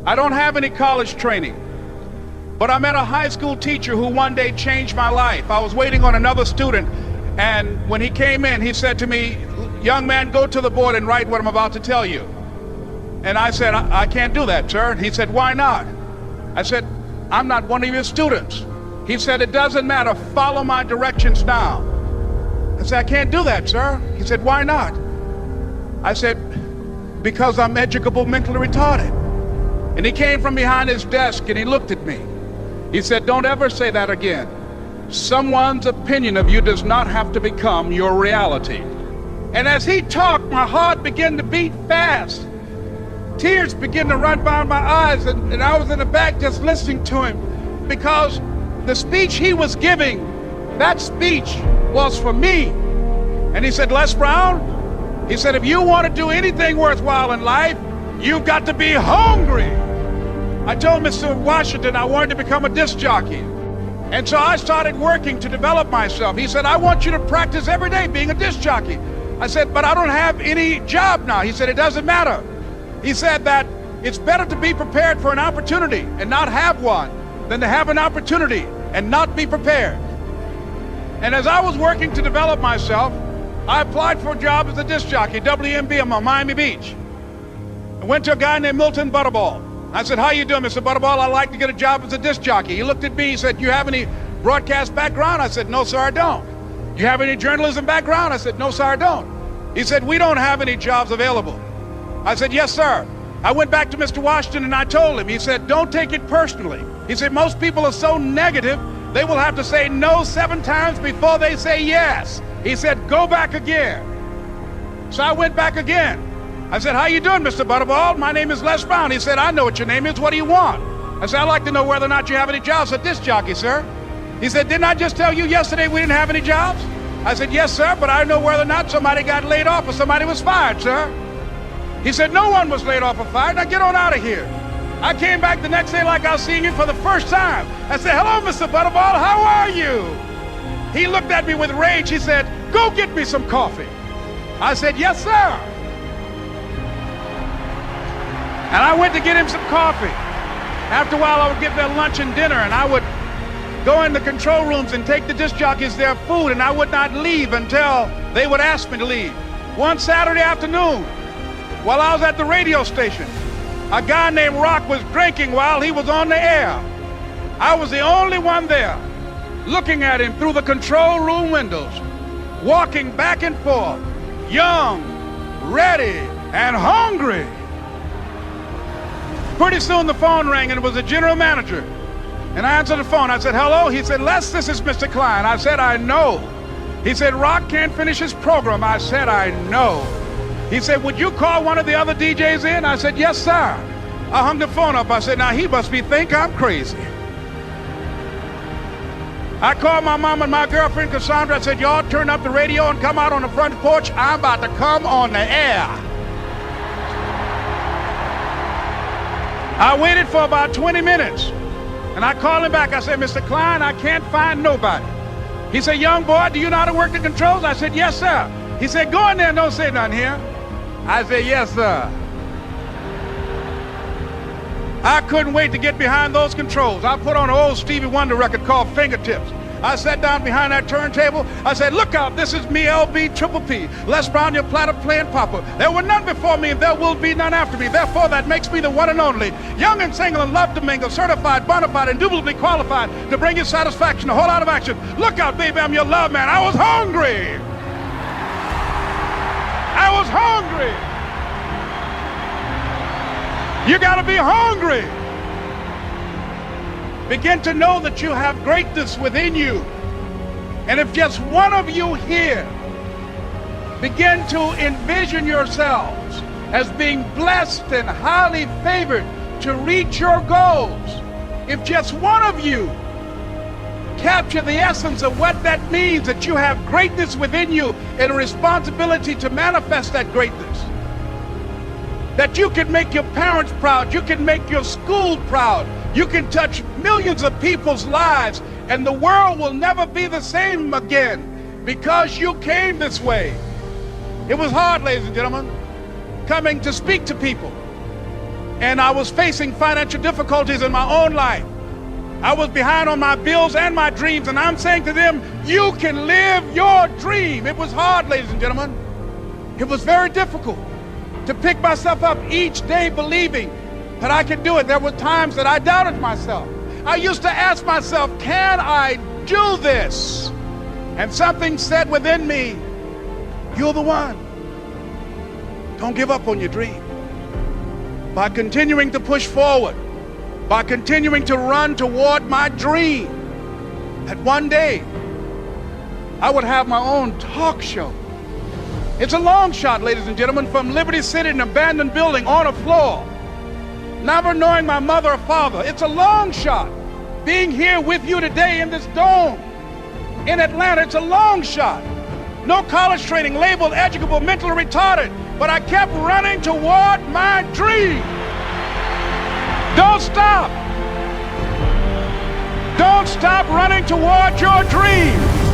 I don't have any college training, but I met a high school teacher who one day changed my life. I was waiting on another student, and when he came in, he said to me, "Young man, go to the board and write what I'm about to tell you." And I said, I can't do that, sir. He said, "Why not?" I said, "I'm not one of your students." He said, "It doesn't matter. Follow my directions now." I said, "I can't do that, sir." He said, "Why not?" I said, "Because I'm educable mentally retarded." And he came from behind his desk and he looked at me. He said, "Don't ever say that again. Someone's opinion of you does not have to become your reality." And as he talked, my heart began to beat fast. Tears began to run down my eyes, and I was in the back just listening to him, because the speech he was giving, that speech was for me. And he said, "Les Brown," he said, "if you want to do anything worthwhile in life, you've got to be hungry." I told Mr. Washington I wanted to become a disc jockey. And so I started working to develop myself. He said, "I want you to practice every day being a disc jockey." I said, "But I don't have any job now." He said, "It doesn't matter." He said that it's better to be prepared for an opportunity and not have one than to have an opportunity and not be prepared. And as I was working to develop myself, I applied for a job as a disc jockey, WMB, on Miami Beach. I went to a guy named Milton Butterball. I said, "How you doing, Mr. Butterball? I'd like to get a job as a disc jockey." He looked at me, he said, "You have any broadcast background?" I said, "No, sir, I don't." "You have any journalism background?" I said, "No, sir, I don't." He said, "We don't have any jobs available." I said, "Yes, sir." I went back to Mr. Washington and I told him. He said, "Don't take it personally." He said, "Most people are so negative, they will have to say no 7 times before they say yes." He said, "Go back again." So I went back again. I said, "How you doing, Mr. Butterball? My name is Les Brown." He said, "I know what your name is. What do you want?" I said, "I'd like to know whether or not you have any jobs as a disc jockey, sir." He said, "Didn't I just tell you yesterday we didn't have any jobs?" I said, "Yes, sir, but I know whether or not somebody got laid off or somebody was fired, sir." He said, "No one was laid off or fired. Now get on out of here." I came back the next day like I was seeing him for the first time. I said, "Hello, Mr. Butterball, how are you?" He looked at me with rage. He said, "Go get me some coffee." I said, "Yes, sir." And I went to get him some coffee. After a while, I would get their lunch and dinner, and I would go in the control rooms and take the disc jockeys their food, and I would not leave until they would ask me to leave. One Saturday afternoon, while I was at the radio station, a guy named Rock was drinking while he was on the air. I was the only one there, looking at him through the control room windows, walking back and forth, young, ready, and hungry. Pretty soon the phone rang, and it was the general manager. And I answered the phone. I said, "Hello?" He said, "Les, this is Mr. Klein." I said, "I know." He said, "Rock can't finish his program." I said, "I know." He said, "Would you call one of the other DJs in?" I said, "Yes, sir." I hung the phone up. I said, "Now he must think I'm crazy." I called my mom and my girlfriend Cassandra. I said, "Y'all turn up the radio and come out on the front porch. I'm about to come on the air." I waited for about 20 minutes, and I called him back. I said, "Mr. Klein, I can't find nobody." He said, "Young boy, do you know how to work the controls?" I said, "Yes, sir." He said, "Go in there and don't say nothing here." I said, "Yes, sir." I couldn't wait to get behind those controls. I put on an old Stevie Wonder record called Fingertips. I sat down behind that turntable. I said, "Look out, this is me, LB Triple P, Les Brown, your platter playing papa. There were none before me, and there will be none after me. Therefore, that makes me the one and only. Young and single and love to mingle, certified, bona fide, indubitably qualified to bring you satisfaction, a whole lot of action. Look out, baby, I'm your love man." I was hungry. I was hungry. You got to be hungry. Begin to know that you have greatness within you. And if just one of you here begin to envision yourselves as being blessed and highly favored to reach your goals, if just one of you capture the essence of what that means, that you have greatness within you and a responsibility to manifest that greatness, that you can make your parents proud, you can make your school proud, you can touch millions of people's lives, and the world will never be the same again because you came this way. It was hard, ladies and gentlemen, coming to speak to people. and I was facing financial difficulties in my own life. I was behind on my bills and my dreams, and I'm saying to them, you can live your dream. It was hard, ladies and gentlemen. It was very difficult to pick myself up each day believing that I could do it. There were times that I doubted myself. I used to ask myself, can I do this? And something said within me, you're the one. Don't give up on your dream. By continuing to push forward, by continuing to run toward my dream, that one day I would have my own talk show. It's a long shot, ladies and gentlemen, from Liberty City, an abandoned building on a floor, never knowing my mother or father. It's a long shot. Being here with you today in this dome in Atlanta, it's a long shot. No college training, labeled educable, mentally retarded, but I kept running toward my dream. Don't stop. Don't stop running toward your dream.